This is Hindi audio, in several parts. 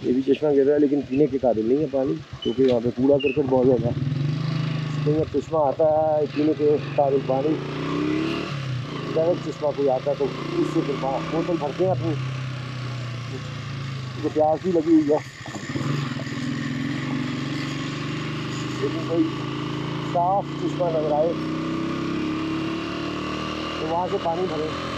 ये भी चश्मा गिर रहा है, लेकिन पीने के काबिल नहीं है पानी, क्योंकि यहाँ पे कूड़ा करकट बहुत ज़्यादा है। तो जब चश्मा आता है पीने के काबिल पानी, डायरेक्ट चश्मा कोई आता है तो उससे फिर बोतल भरते हैं अपनी, जो प्यास भी लगी हुई है, लेकिन कोई साफ चश्मा नजर आए तो वहाँ से पानी भरें।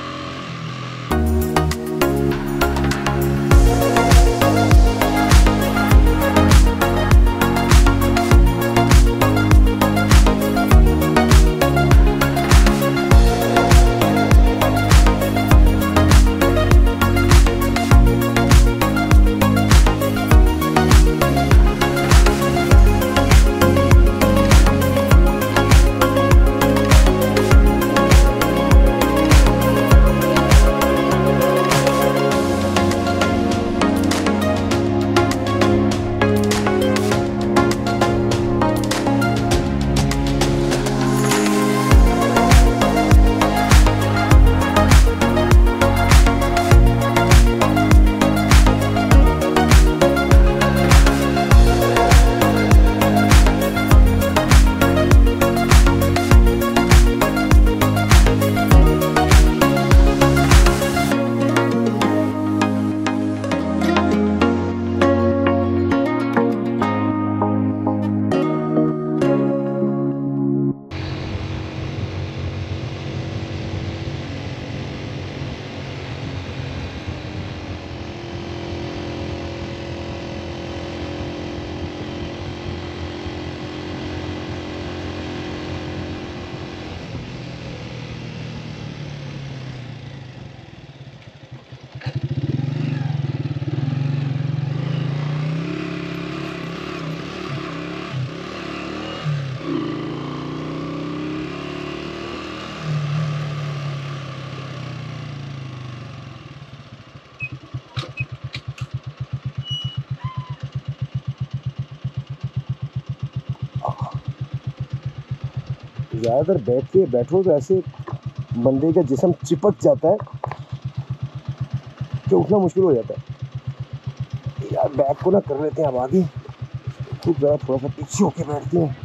ज़्यादातर बैठो तो ऐसे बंदे का जिस्म चिपक जाता है कि उठना मुश्किल हो जाता है। यार बैग को ना कर लेते हैं अब आगे, खूब ज़्यादा थोड़ा सा पीछे होके बैठते हैं।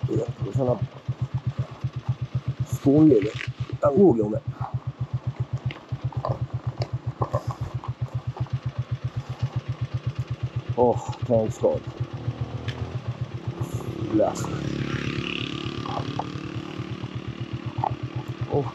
थोड़ा सा ना सुकून ले लें, तंग हो गया मैं। ओह थैंक्स गॉड। ओह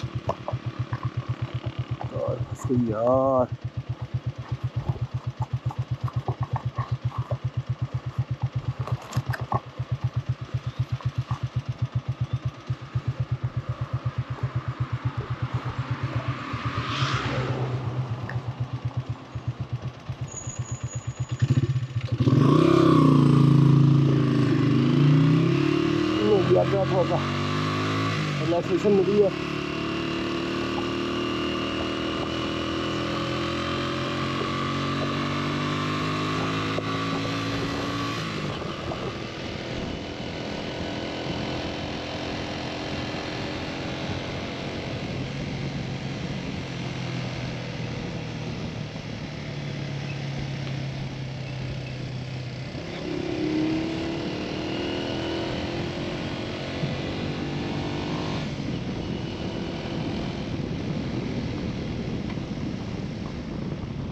यार थोड़ा सा रिलैक्सेशन मिली है।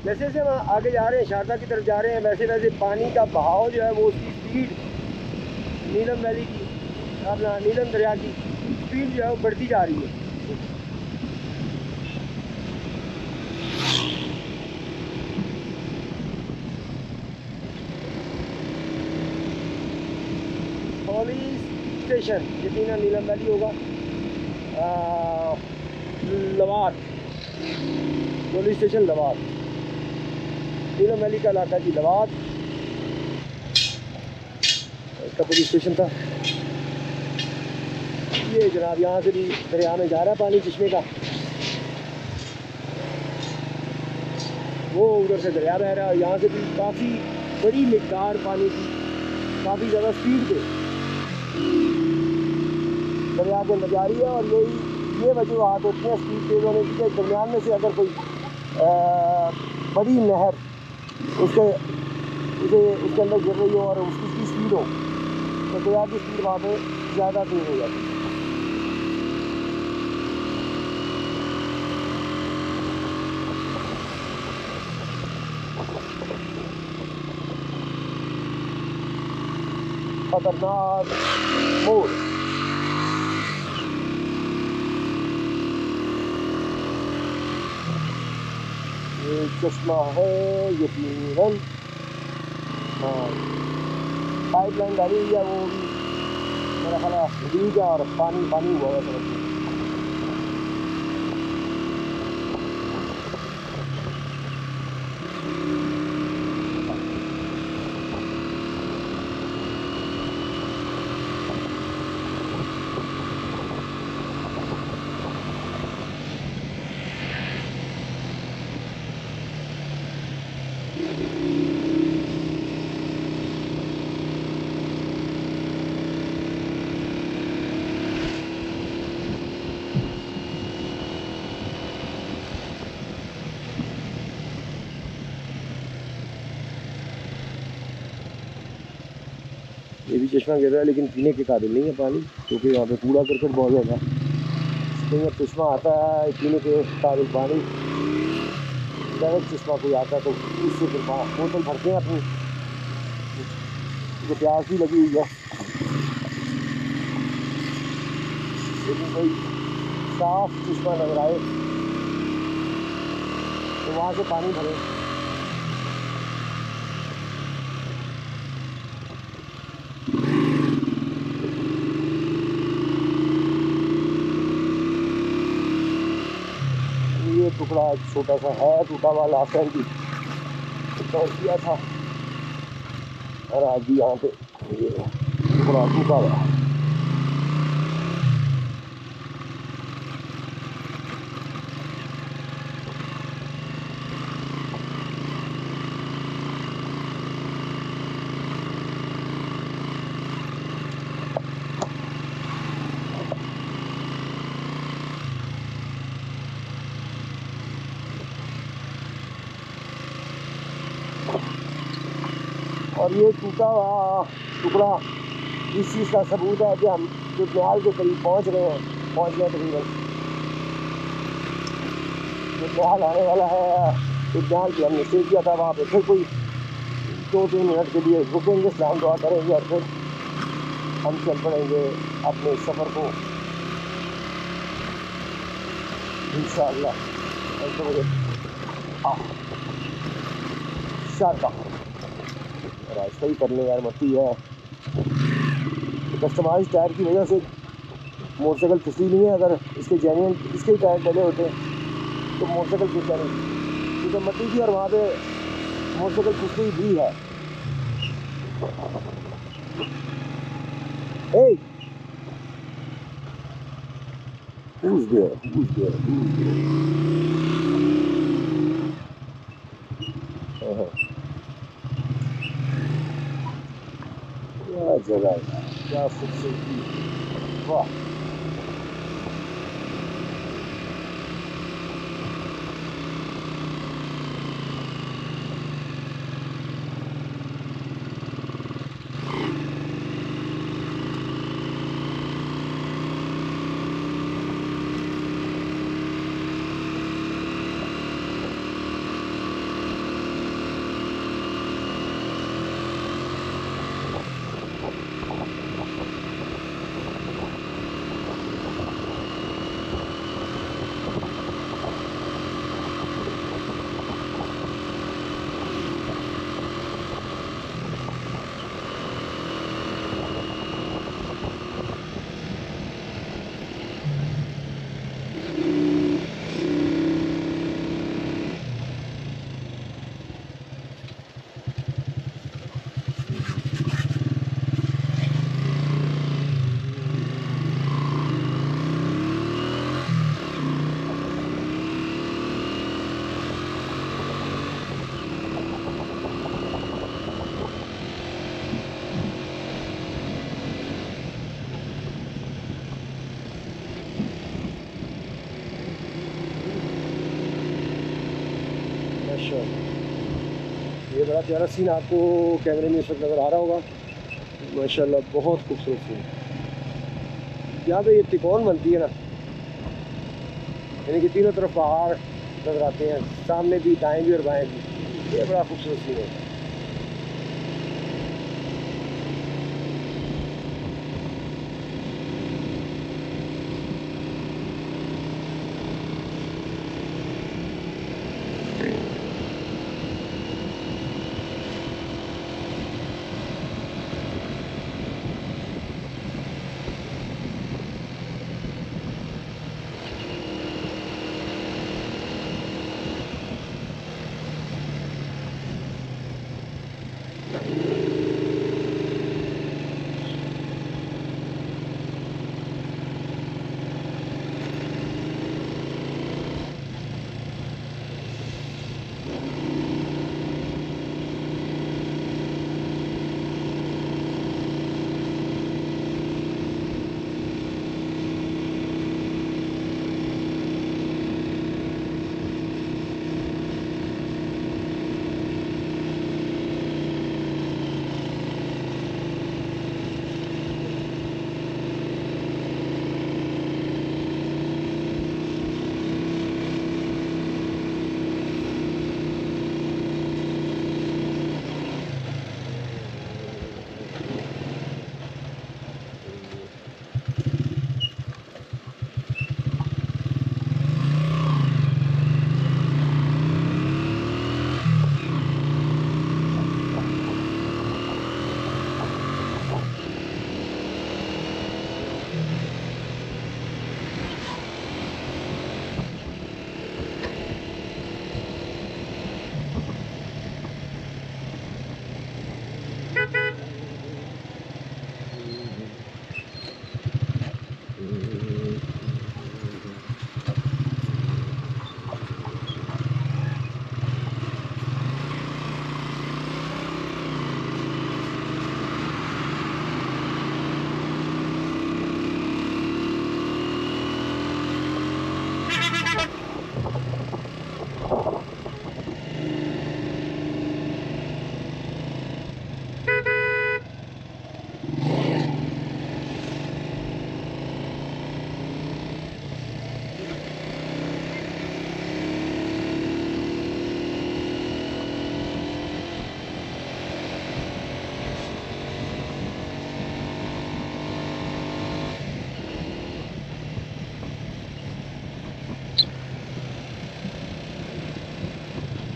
जैसे जैसे हम आगे जा रहे हैं, शारदा की तरफ जा रहे हैं, वैसे वैसे पानी का बहाव जो है वो उसकी स्पीड, नीलम वैली की, अपना नीलम दरिया की स्पीड जो है वो बढ़ती जा रही है। पुलिस स्टेशन यकीनन नीलम वैली होगा। लवात पुलिस स्टेशन, लवात नीलम वैली का इलाका जी, लवात इसका पुलिस स्टेशन था। ये जनाब यहाँ से भी दरिया में जा रहा है पानी चश्मे का, वो उधर से दरिया बह रहा है। यहाँ से भी काफ़ी बड़ी मिकदार पानी की, काफ़ी ज़्यादा स्पीड पे दरिया के अंदर जा रही है। और यही ये वजूहत होती हैं स्पीड तेज़ होने की। दरमियान में से अगर कोई बड़ी नहर उसके अंदर गिर रही हो और उसकी स्पीड हो तो दरिया की स्पीड वहाँ पे ज़्यादा तेज़ हो जाती है। खतरनाक मोड़। ये चश्मा है यकीनन, हाँ पाइपलाइन डाली हुई है, वो भी मेरा ख्याल है लीक है और पानी पानी हुआ है सड़क में। ये भी चश्मा गिर रहा है लेकिन पीने के काबिल नहीं है पानी, क्योंकि यहाँ पे कूड़ा करकट बहुत ज़्यादा है। तो जब चश्मा आता है पीने के काबिल पानी, डायरेक्ट चश्मा कोई आता है तो उससे फिर बोतल भरते हैं अपनी, जो प्यास भी लगी हुई है, लेकिन कोई साफ चश्मा नजर आए तो वहाँ से पानी भरें। ये टुकड़ा छोटा सा है, टूटा हुआ लास्ट टाइम भी तोड़ दिया था और आज भी यहाँ पे ये टुकड़ा टूटा हुआ है। और ये टूटा हुआ टुकड़ा इस चीज़ का सबूत है कि हम जुटन्याल के करीब पहुँच गए तकरीबन। जुटन्याल आने वाला है। जुटन्याल की हमने स्टे किया था, वहाँ पे फिर कोई 2-3 मिनट के लिए रुकेंगे, सलाम दुआ करेंगे और फिर हम चल पड़ेंगे अपने सफ़र को इंशाअल्लाह। शारदा रास्ता ही करने यार मस्ती है। कस्टमाइज टायर की वजह से मोटरसाइकिल फिसली नहीं है। अगर इसके जेन्युइन इसके टायर डले होते तो मोटरसाइकिल फिसला नहीं, क्योंकि मट्टी थी और वहाँ पे मोटरसाइकिल फिसली भी है। Hey, who's there? Who's there? Who's there? क्या जगह है, क्या खूबसूरती, वाह। माशाल्लाह, ये बड़ा प्यारा सीन आपको कैमरे में इस वक्त नज़र आ रहा होगा। माशाल्लाह बहुत खूबसूरत सीन। यहाँ पे ये तिकोन बनती है ना, यानी कि तीनों तरफ पहाड़ नज़र आते हैं, सामने भी, दाएं भी और बाएं भी। ये बड़ा खूबसूरत सीन है।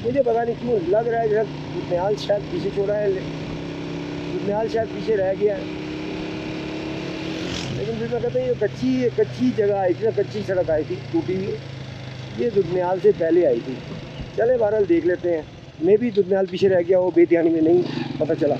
मुझे पता नहीं क्यों लग रहा है जैसे दुनियाल शायद पीछे छोड़ा है, दुनियाल शायद पीछे रह गया है। लेकिन फिर मैं कहता हूँ ये कच्ची जगह आई थी ना, कच्ची सड़क आई थी टूटी हुई, ये दुनियाल से पहले आई थी। चले बहरहाल देख लेते हैं, मैं भी दुनियाल पीछे रह गया, वो बेध्यानी में नहीं पता चला।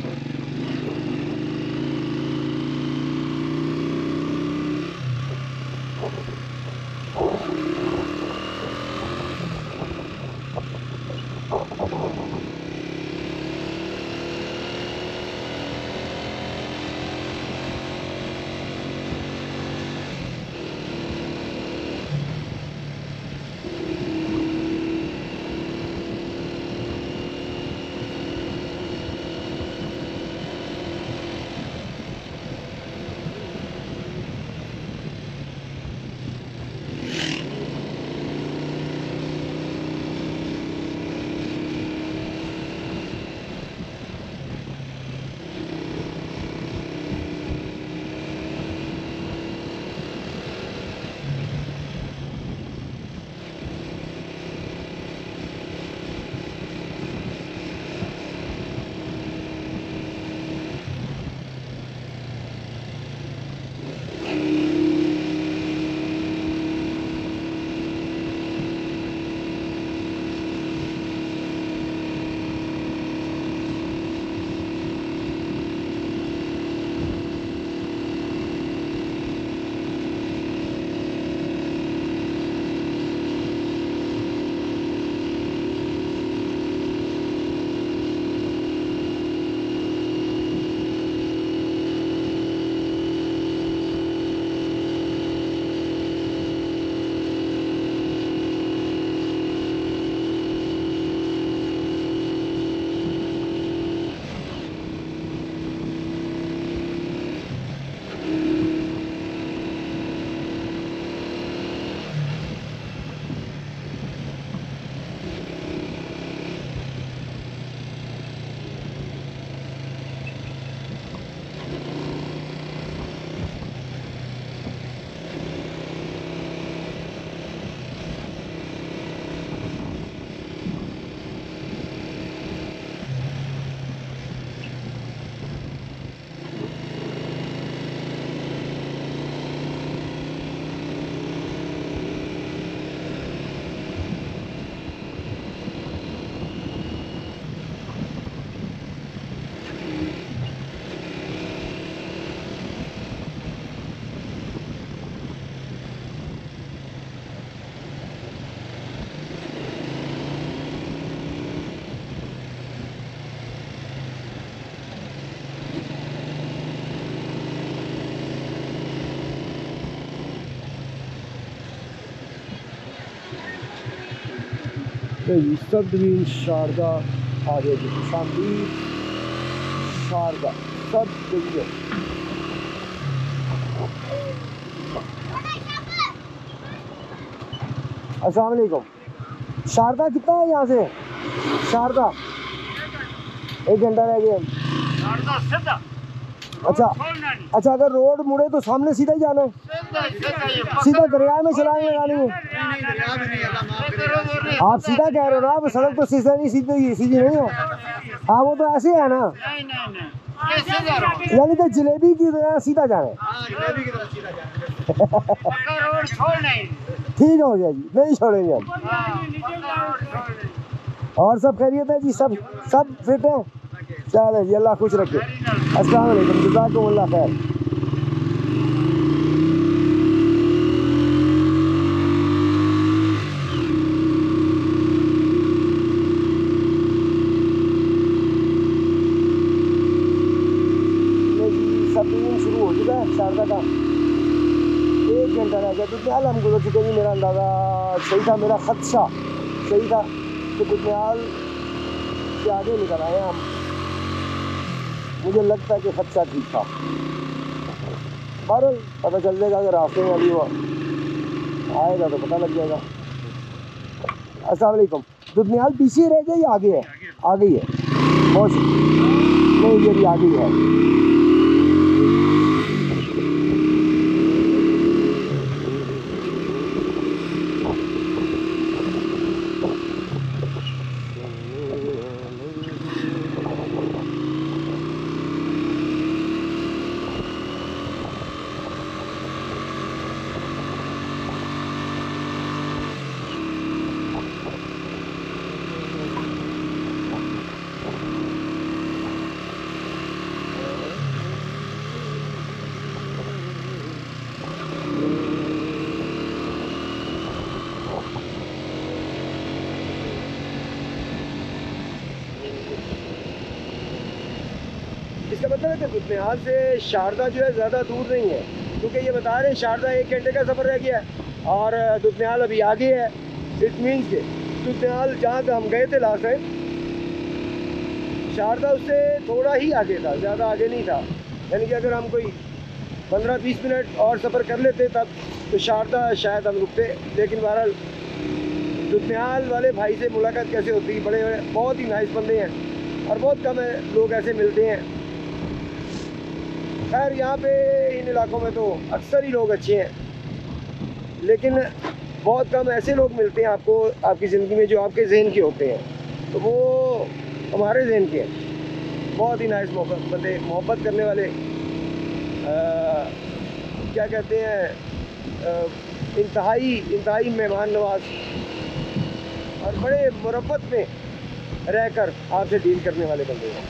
सब डिवीजन शारदा आ गए जी, शामदीद शारदा सब डिवीजन। अस्सलाम वालेकुम। शारदा कितना है यहाँ से? शारदा 1 घंटा रह गया। अच्छा अच्छा, अगर रोड मुड़े तो सामने सीधा ही जाना है? सीधा दरिया में छलांग लगानी है? आप सीधा कह रहे हो ना, आप सड़क तो सीधा नहीं, सीधी नहीं है। हाँ वो तो ऐसे है ना, यानी कि जलेबी की तरह सीधा जाना है। ठीक हो गया जी, नहीं छोड़ेंगे हम। और सब खैरियत है जी? सब फिट है? चले जी, अल्लाह खुश रखे। अस्सलाम वालेकुम, जज़ाकुमुल्लाह खैर। सब दिन शुरू हो चुका है शारदा का, 1 घंटा रह गया। दुनियाल हम गुजर चुके हैं, मेरा अंदाज़ा सही था, मेरा खदशा सही था कि दुनियाल से आगे निकल आए हम। मुझे लगता है कि खदशा ठीक था। बहरहाल पता चल जाएगा, अगर रास्ते में अभी वो आएगा तो पता लग जाएगा। अस्सलाम वालेकुम। दुनियाल पीछे रह गया या आगे है? आगे ही है, बहुत नहीं, ये भी आगे ही है। इसका मतलब है कि दुनियाल से शारदा जो है ज़्यादा दूर नहीं है, क्योंकि ये बता रहे हैं शारदा 1 घंटे का सफ़र रह गया है और दुनियाल अभी आगे है। इट मीन्स के दुनियाल जहाँ पे हम गए थे लास्ट टाइम, शारदा उससे थोड़ा ही आगे था, ज़्यादा आगे नहीं था। यानी कि अगर हम कोई 15-20 मिनट और सफ़र कर लेते तब तो शारदा शायद हम रुकते। लेकिन बहरहाल दुनियाल वाले भाई से मुलाकात कैसे होती है, बड़े बहुत ही नाइस बंदे हैं और बहुत कम है लोग ऐसे मिलते हैं। खैर यहाँ पे इन इलाकों में तो अक्सर ही लोग अच्छे हैं, लेकिन बहुत कम ऐसे लोग मिलते हैं आपको आपकी ज़िंदगी में जो आपके जहन के होते हैं, तो वो हमारे जहन के हैं। बहुत ही नाइस बंदे, मोहब्बत करने वाले, क्या कहते हैं, इंतहाई मेहमान नवाज और बड़े मुरब्बत में रहकर आपसे डील करने वाले बंदे हैं।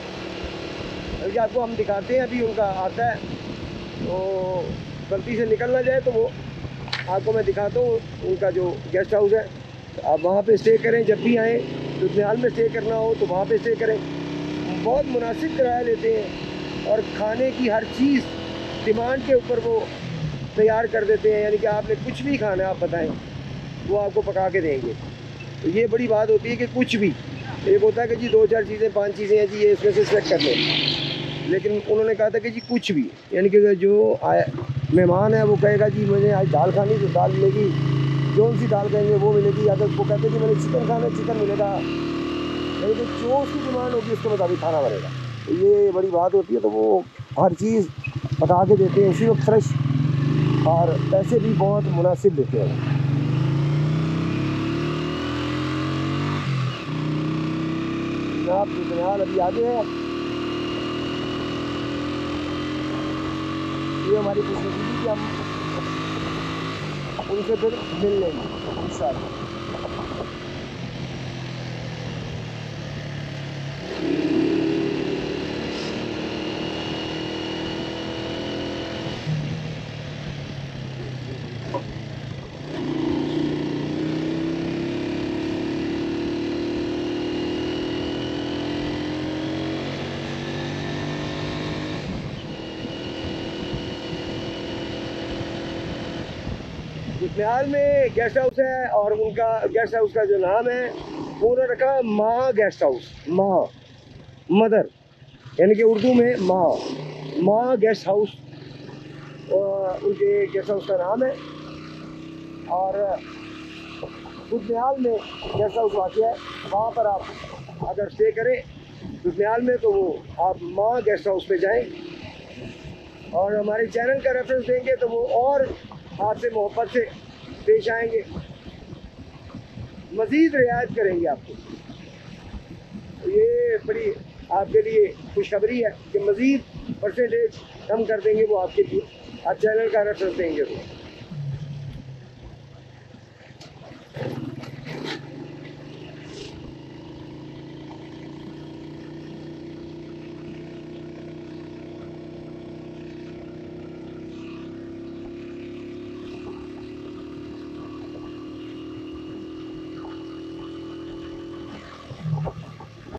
बल्कि आपको हम दिखाते हैं, अभी उनका आता है तो गलती से निकल ना जाए तो वो आपको मैं दिखाता हूँ उनका जो गेस्ट हाउस है। तो आप वहाँ पे स्टे करें, जब भी आएँ दुनियाल में स्टे करना हो तो वहाँ पे स्टे करें। बहुत मुनासिब किराया लेते हैं और खाने की हर चीज़ डिमांड के ऊपर वो तैयार कर देते हैं। यानी कि आपने कुछ भी खाना आप बताएं, वो आपको पका के देंगे। तो ये बड़ी बात होती है कि कुछ भी, एक होता है कि जी 2-4 चीज़ें 5 चीज़ें हैं जी, ये इसमें से सिलेक्ट कर लें, लेकिन उन्होंने कहा था कि जी कुछ भी, यानी कि जो मेहमान है वो कहेगा जी मुझे आज दाल खानी तो दाल मिलेगी, जो सी दाल कहेंगे वो मिलेगी। या तो वो कहते हैं कि मैंने चिकन खाना, चिकन मिलेगा। यानी कि जो उसकी डिमांड होगी उसके मुताबिक खाना बनेगा। तो ये बड़ी बात होती है। तो वो हर चीज़ पका के देते हैं उसी वक्त फ्रेश, और पैसे भी बहुत मुनासिब देते हैं। जनाब दुनियाल अभी आगे है, ये हमारी कोशिश थी कि हम उनसे फिर मिल लेंगे इंशाअल्लाह। दुनियाल में गेस्ट हाउस है और उनका गेस्ट हाउस का जो नाम है पूरा रखा माँ गेस्ट हाउस, माँ मदर, यानी कि उर्दू में माँ गेस्ट हाउस उनके गेस्ट हाउस का नाम है। और दुधनियाल में गेस्ट हाउस वाक़ है, वहाँ पर आप अगर स्टे करें दुधनियाल में तो वो आप माँ गेस्ट हाउस पे जाएं और हमारे चैनल का रेफरेंस देंगे तो वो और आपसे मोहब्बत से पेश आएंगे, मज़ीद रियायत करेंगे आपको। तो ये बड़ी आपके लिए खुशखबरी है कि मज़ीद परसेंटेज कम कर देंगे वो आपके लिए, आप चैनल का रेफरेंस देंगे तो।